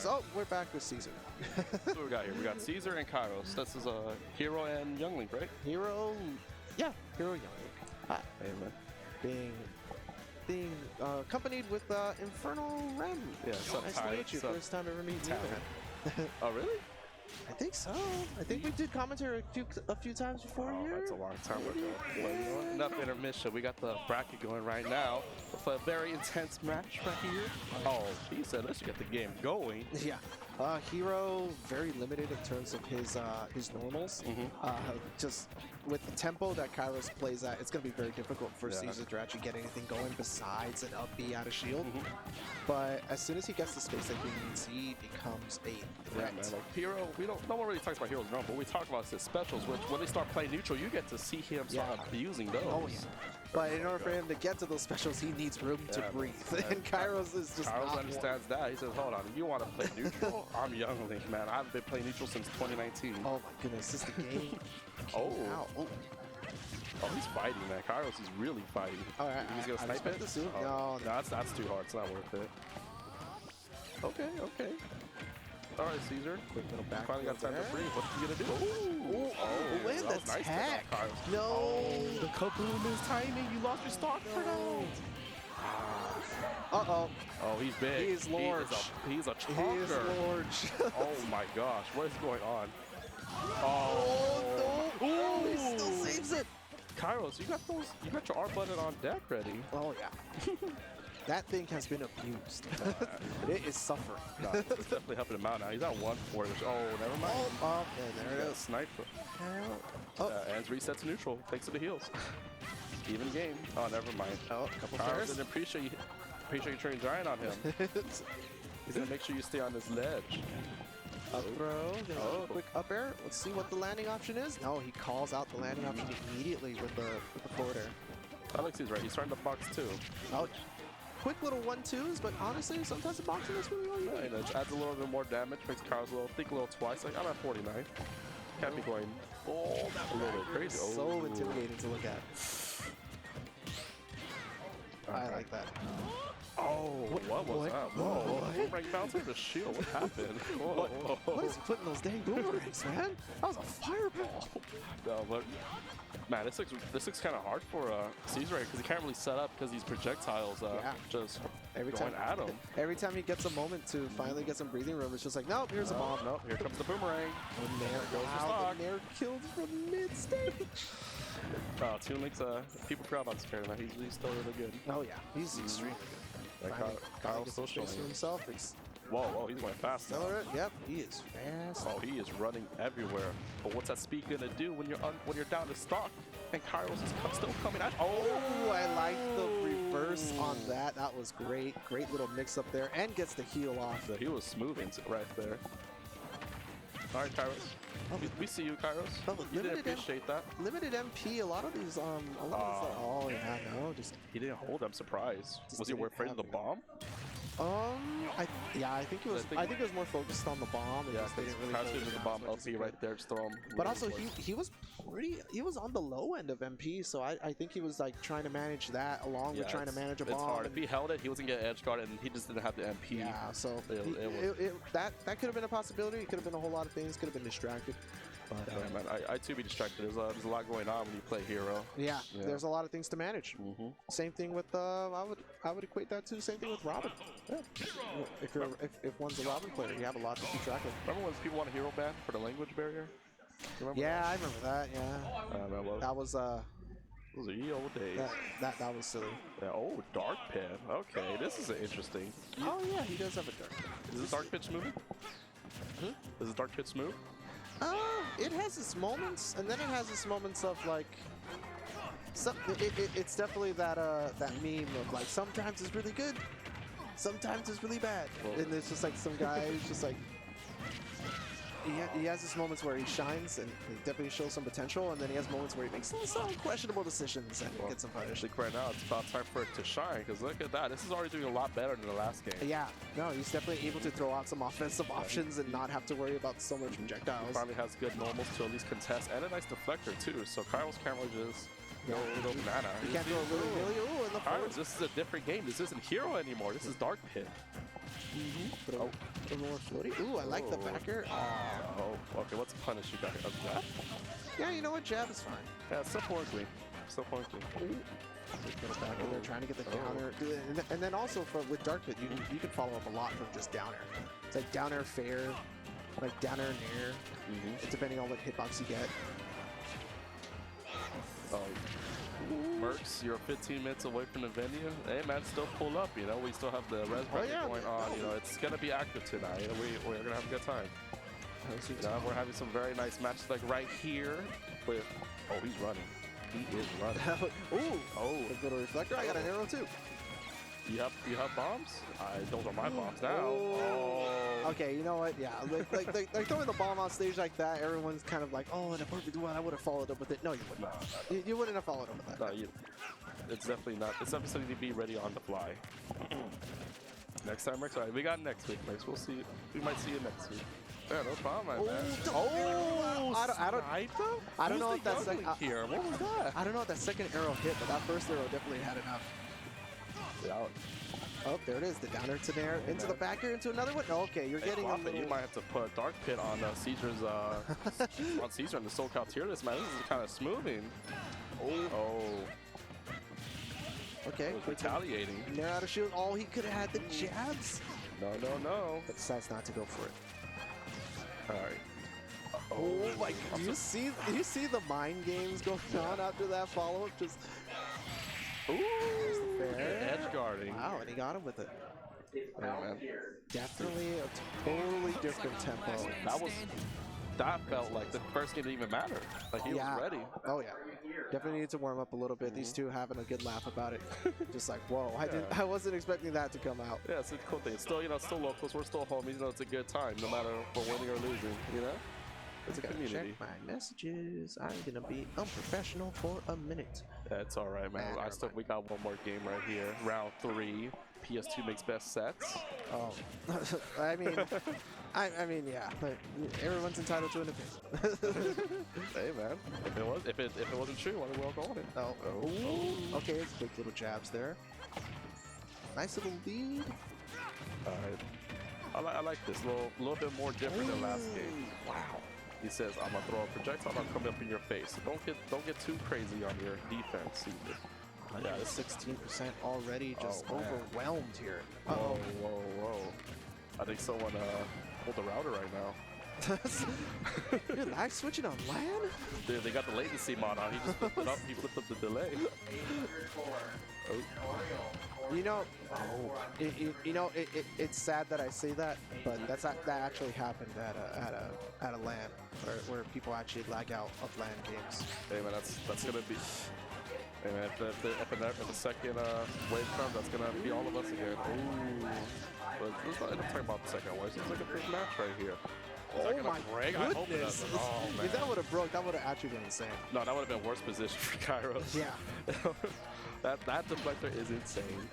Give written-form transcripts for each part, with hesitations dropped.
Kyros. Oh, we're back with Cesar. What do we got here? We got Cesar and Kyros. This is a Hero and Youngling, right? Hero, yeah, Hero Youngling. Being accompanied with Infernal Rem. Yeah, nice to meet you. First time ever meeting you. Oh, really? I think so. I think we did commentary a few times before here. That's a long time ago. Well, you know what? Enough intermission. We got the bracket going right now with a very intense match right here. Oh, he said, let's get the game going. Yeah. Hero, very limited in terms of his normals. Just with the tempo that Kyros plays at, it's going to be very difficult for Cesar to actually get anything going besides an up B out of shield. But as soon as he gets the space that he needs, he becomes a threat. Yeah, man. Like Hero, no one really talks about Hero's normal, but we talk about his specials, which when they start playing neutral, you get to see him start abusing those. Oh, yeah. But in order for him to get to those specials, he needs room to breathe. And Kyros is just Kyros understands that. He says, hold on, if you want to play neutral, I'm Youngling, man. I've been playing neutral since 2019. Oh my goodness, this is the game. Oh, he's fighting, man. Kyros is really fighting. All right, he's going to snipe it? This no, that's too hard. It's not worth it. Okay. All right, Cesar. Quick little back. Finally got time to breathe. What's he gonna do? Land the nice tech. No. Oh, the kaboom is timing. You lost your stock for that. Oh, he's big. He is large. He's a chonker. He is large. Oh my gosh, what is going on? Oh, no. He still saves it. Kyros, you got your R button on deck ready. Oh yeah. That thing has been abused. It is suffering. No, it's definitely helping him out now. He's at 1-4. Oh, never mind. Oh, and there it is. Sniper. And reset to neutral. Thanks to the heals. Even game. Oh, never mind. Oh, a couple Kyros fairs. didn't appreciate you turning giant on him. He's gonna make sure you stay on this ledge. Up throw. Quick up air. Let's see what the landing option is. No, he calls out the landing option immediately with the forward air. Alex is right. He's starting to box too. Oh, quick little 1-2s, but honestly, sometimes the boxing is really all you need. It adds a little bit more damage, makes Kyros think a little twice. Like, I'm at 49. Can't be going a little bit crazy. So intimidating to look at. I like that. Oh, what was that? Whoa, boomerang bounced off the shield. What happened? What is he putting those dang boomerangs, man? That was a fireball. No, but man, this looks kind of hard for Cesar because he can't really set up because these projectiles just going at him. Every time he gets a moment to finally get some breathing room, it's just like, nope, here's a bomb. Nope, here comes the boomerang. And there goes the stock. Nair killed from mid-stage. Toon Link's, people forgot about this character. He's still really good. Oh yeah, he's extremely good. Kyle's still showing himself. Whoa, he's going fast now. Yep, he is fast. Oh, he is running everywhere. But what's that speed gonna do when you're down to stock? And Kyros is still coming at you. Oh, I like the reverse on that. That was great. Great little mix up there, and gets the heal off. He was smoothing right there. All right, Kyros. We see you, Kyros. You didn't appreciate that. Limited MP. A lot of these, oh yeah, no, just he didn't hold. I'm surprised. Was he afraid of the bomb? I think it was. I think it was more focused on the bomb. Yeah, they didn't really go the bomb LP right there, just throw him. But also, he was on the low end of MP, so I think he was like trying to manage that along with trying to manage a bomb. It's hard. If he held it, he wasn't getting edge guard, and he just didn't have the MP. Yeah, so that could have been a possibility. It could have been a whole lot of things. Could have been distracted. But yeah, man, I too be distracted. There's a lot going on when you play hero. Yeah, there's a lot of things to manage. Same thing with I would equate that to same thing with Robin. Yeah. If one's a Robin player, you have a lot to keep track of. Remember when people want a hero ban for the language barrier? Yeah, I remember that. Yeah. That was those are ye old days. That was silly. Yeah, oh, Dark Pit. Okay, this is interesting. Oh yeah, he does have a Dark Pit. Is this Dark Pit smooth? Is the Dark Pit smooth? It has its moments, and then it has its moments of like. It's definitely that meme of like sometimes it's really good, sometimes it's really bad, and it's just like some guy who's just like. He has his moments where he shines and he definitely shows some potential, and then he has moments where he makes some questionable decisions and gets some punished. Right now, it's about time for it to shine, because look at that. This is already doing a lot better than the last game. Yeah, no, he's definitely able to throw out some offensive options and not have to worry about so much projectiles. He finally has good normals to at least contest, and a nice deflector too, so Kyros can't really just go banana. He can't throw a really, in the forward. This is a different game. This isn't Hero anymore. This is Dark Pit. Throw a more floaty. Ooh, I like the backer. Oh, okay. What's the punish you got here? A jab? Yeah, you know what? Jab is fine. Yeah, still pointing. Still pointing. Little back in there, trying to get the downer. And then also with Dark Pit, you can follow up a lot from just down air. It's like down air fair, like down air nair, depending on what hitbox you get. Oh, Mercs, you're 15 minutes away from the venue. Hey man, still pull up, you know. We still have the res bracket going on. You know, it's gonna be active tonight. You know, we're gonna have a good time. You know, we're having some very nice matches, like right here. With he's running. He is running. A little reflector. I got an arrow too. You have bombs? Those are my bombs now. Okay, you know what? Yeah, like throwing the bomb on stage like that, everyone's kind of like, oh, in a perfect world, I would have followed up with it. No, you wouldn't. You wouldn't have followed up with that. No, it's definitely not. It's definitely something to be ready on the fly. Next time, Rex. All right, we got next week, Rex. We'll see. We might see you next week. Yeah, no problem, my man. I don't know if that second here. What was that? I don't know if that second arrow hit, but that first arrow definitely had enough. Yeah. Oh, there it is. The downer to there, into the backer, into another one. Okay, you're getting a little... You might have to put a Dark Pit on Caesar's on Cesar in the SoCal tier list, man. This is kind of smoothing. Okay. Retaliating. Nair out of shield. Oh, he could have had the jabs. No. But decides not to go for it. All right. Oh my! Do you see the mind games going on after that follow up? Just edge guarding. Wow, and he got him with it. Yeah, man. Definitely a totally different tempo. That felt like the first game didn't even matter. Like he was ready. Oh yeah. Definitely need to warm up a little bit. These two having a good laugh about it. Just like, whoa, I wasn't expecting that to come out. Yeah, it's a cool thing. It's still, it's still locals. We're still homies. You know, it's a good time, no matter if we're winning or losing. You know, it's a community. Check my messages. I'm gonna be unprofessional for a minute. That's all right, man. We got one more game right here. Round 3. PS2 makes best sets. Oh, I mean, yeah, but everyone's entitled to an opinion. Hey, man, if it wasn't true, why did we all go on it? Oh. Okay, it's quick little jabs there. Nice little lead. All right, I like this little bit more different than last game. Wow. He says, "I'm gonna throw a projectile. I'm coming up in your face. So don't get too crazy on your defense either." Yeah, it's 16% already, just overwhelmed here. Whoa. I think someone pulled the router right now. Dude, lag switching on LAN? Dude, they got the latency mod on. He just flipped it up. He flipped up the delay. It's sad that I say that, but that actually happened at a LAN where people actually lag out of LAN games. Hey man, that's gonna be. Hey man, if the second wave comes, that's gonna be all of us again. Ooh. But let's not end up talking about the second wave. Seems like a big match right here. Oh my goodness! Oh, if that would have broke, that would have actually been insane. No, that would have been worse position for Kyros. Yeah. that deflector is insane.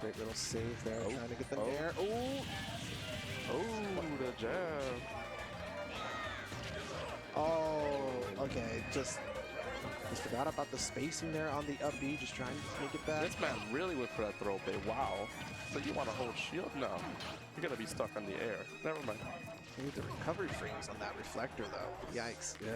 Great little save there, trying to get the nair. Oh, the jab. Oh, okay, just forgot about the spacing there on the up B, just trying to make it back. This man really went for that throw bait. Wow. So you want to hold shield? No. You're going to be stuck on the air. Never mind. Need the recovery frames on that reflector, though. Yikes. Yeah.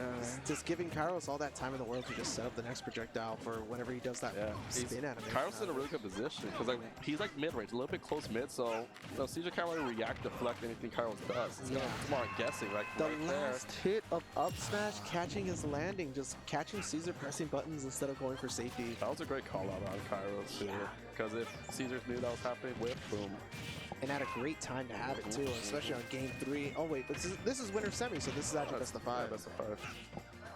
Just giving Kyros all that time in the world to just set up the next projectile for whenever he does that spin animation. Kyros in a really good position because he's like mid-range, a little bit close mid, so Cesar can't really react, deflect anything Kyros does. It's gonna come on guessing. Like the last hit of up smash, catching his landing, just catching Cesar pressing buttons instead of going for safety. That was a great call out on Kyros too. Because if Cesar knew that was happening, boom. And had a great time to have it too, especially on game 3. Oh wait, this is winter semi, so this is actually best of 5. Yeah, best of 5.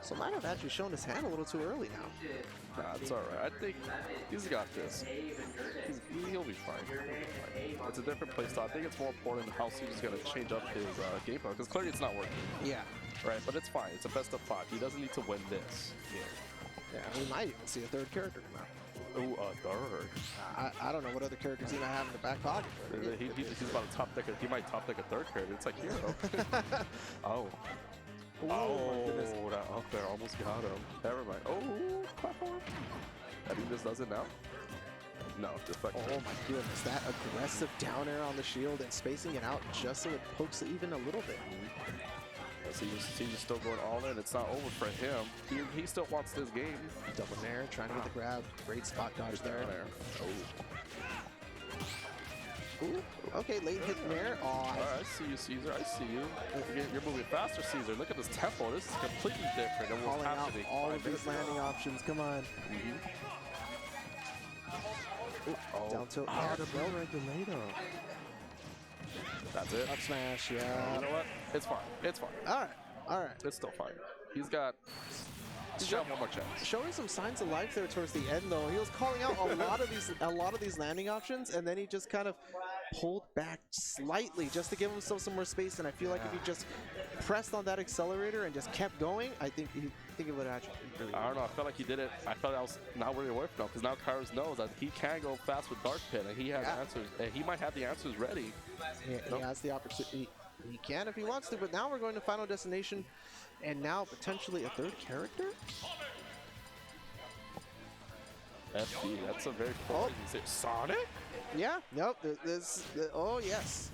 So might have actually shown his hand a little too early now. Nah, it's alright. I think he's got this. He'll be fine. It's a different playstyle. I think it's more important how Caesar's going to change up his gameplay, because clearly it's not working. Yeah. Right, but it's fine. It's a best of 5. He doesn't need to win this. Yeah, we might even see a third character come out. Ooh, a third. I don't know what other characters he might have in the back pocket. He's about to top deck. He might top deck a third character. It's like Hero. Oh, that up there almost got him. Never mind. Oh, platform. I think this does it now. No, deflected. Oh my goodness, that aggressive down air on the shield and spacing it out just so it pokes it even a little bit. Caesar's still going all in. It's not over for him. He still wants this game. Double nair, trying to get the grab. Great spot dodge there. Oh. Ooh, okay, late hit nair. Oh, I see you, Cesar. I see you. You're moving faster, Cesar. Look at this tempo. This is completely different than what's happening. All of these landing options. Come on. Ooh, down tilt. Oh, the bell regulator. That's it. Up smash, yeah. You know what? It's fine. It's fine. All right, all right. It's still fine. He's got one more chance. Showing some signs of life there towards the end, though. He was calling out a lot of these landing options, and then he just kind of pulled back slightly just to give himself some more space. And I feel like if he just pressed on that accelerator and just kept going, I think it would actually be really I don't know. I felt like he did it. I felt I was not really away from him because now Kyros knows that he can go fast with Dark Pit, and he has answers. And he might have the answers ready. He has the opportunity. He can if he wants to, but now we're going to Final Destination, and now potentially a third character? FD, that's a very cool. Sonic? Yeah, nope. Oh, yes.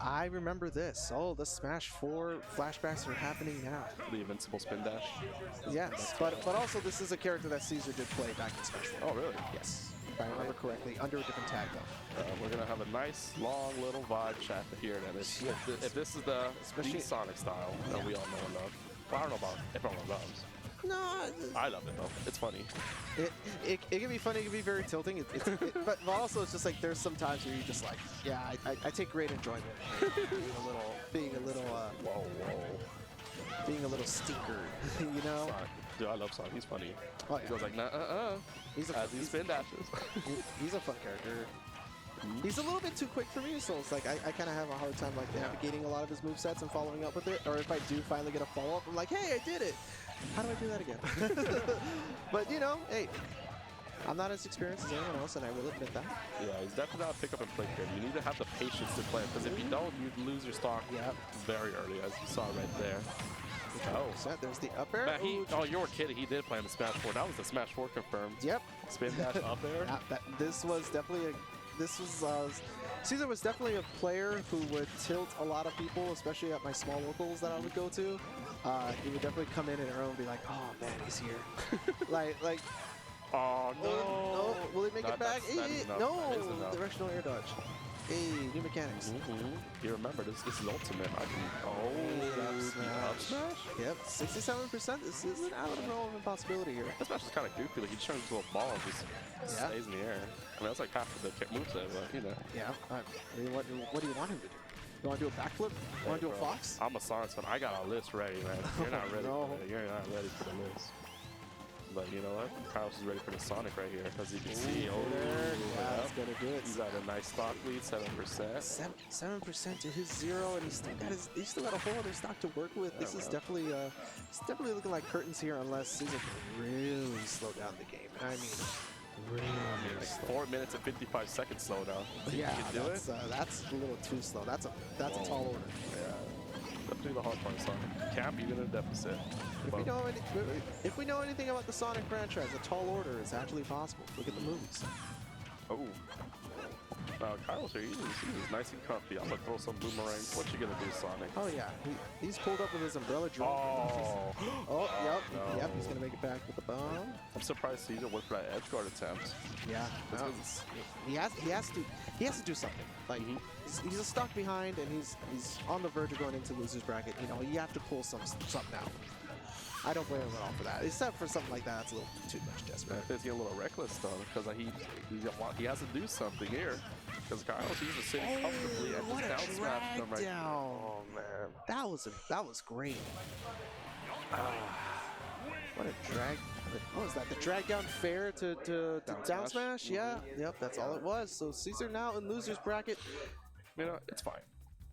I remember this. Oh, the Smash 4 flashbacks are happening now. The invincible spin dash? Yes, but also this is a character that Cesar did play back in Smash 4. Oh, really? Yes. If I remember correctly, under a different tag, though. We're going to have a nice, long little vibe chat here. Then. If this is the Sonic style that we all know and love. Well, I don't know about everyone loves. No, I love it though. It's funny. It can be funny. It can be very tilting. But also it's just like there's some times where you're just like, yeah, I take great enjoyment being a little being a little stinker, you know. Sonic. Dude, I love Sonic. He's funny. Oh, yeah. He goes like, He's these spin dashes. He's a fun character. He's a little bit too quick for me, so it's like I kind of have a hard time like navigating a lot of his movesets and following up with it. Or if I do finally get a follow-up, I'm like, hey, I did it. How do I do that again? But you know, hey, I'm not as experienced as anyone else, and I will admit that. Yeah, he's definitely not a pick up and play kid. You need to have the patience to play, because if you don't, you lose your stock very early, as you saw right there. Oh, there's the up air. Man, you were kidding. He did play in the Smash 4. That was the Smash 4 confirmed. Yep. Spin dash up air. This was definitely Cesar was definitely a player who would tilt a lot of people, especially at my small locals that I would go to. He would definitely come in and everyone would be like, "Oh man, he's here!" like, oh no! Oh, will he make it back? No, directional air dodge. Hey, new mechanics. You remember this is ultimate. I can. Up smash. Yep, 67%. This isn't out of the realm of impossibility here. This smash is kind of goofy. Like he turns into a ball and just stays in the air. I mean, that's like half of the kick moveset, but you know. Yeah. I mean, what do you want him to do? You want to do a backflip? You want to do a fox? I'm a Sonic fan. I got a list ready, man. You're not ready. You're not ready for the list. But you know what? Kyros is ready for the Sonic right here, as you can see. That's gonna do it. He's got a nice stock lead, 7%. 7% to his 0, and he's still got a whole other stock to work with. This is definitely looking like curtains here, unless Cesar can really slow down the game. I mean, really. Like 4 minutes and 55 seconds slowdown. Yeah, that's a little too slow. That's a tall order. Yeah. Definitely the hard part, Sonic. Camp, you're in a deficit. If we know anything about the Sonic franchise, a tall order is actually possible. Look at the movies. Oh. Kyros here, he's nice and comfy. I'm gonna throw some boomerangs. What you gonna do, Sonic? Oh yeah, he's pulled up with his umbrella drone. Yep, he's gonna make it back with the bomb. I'm surprised Cesar went for that edge guard attempt. Yeah, he has to do something. Like he's a stock behind, and he's on the verge of going into losers bracket. You know, you have to pull something out. I don't blame him at all for that. Except for something like that, it's a little too much desperate. It's getting a little reckless though, because he has to do something here. Because Kyros, he's just sitting comfortably and just down smash them right now. Oh man, that was great. What a drag! What was that? The drag down fair to down smash? Yeah, yep, that's all it was. So Cesar now in losers bracket. You know, it's fine.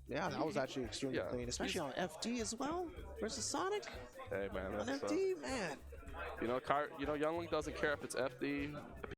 Yeah, that was actually extremely clean, especially on FD as well versus Sonic. Hey man, on FD, man. You know, Youngling doesn't care if it's FD.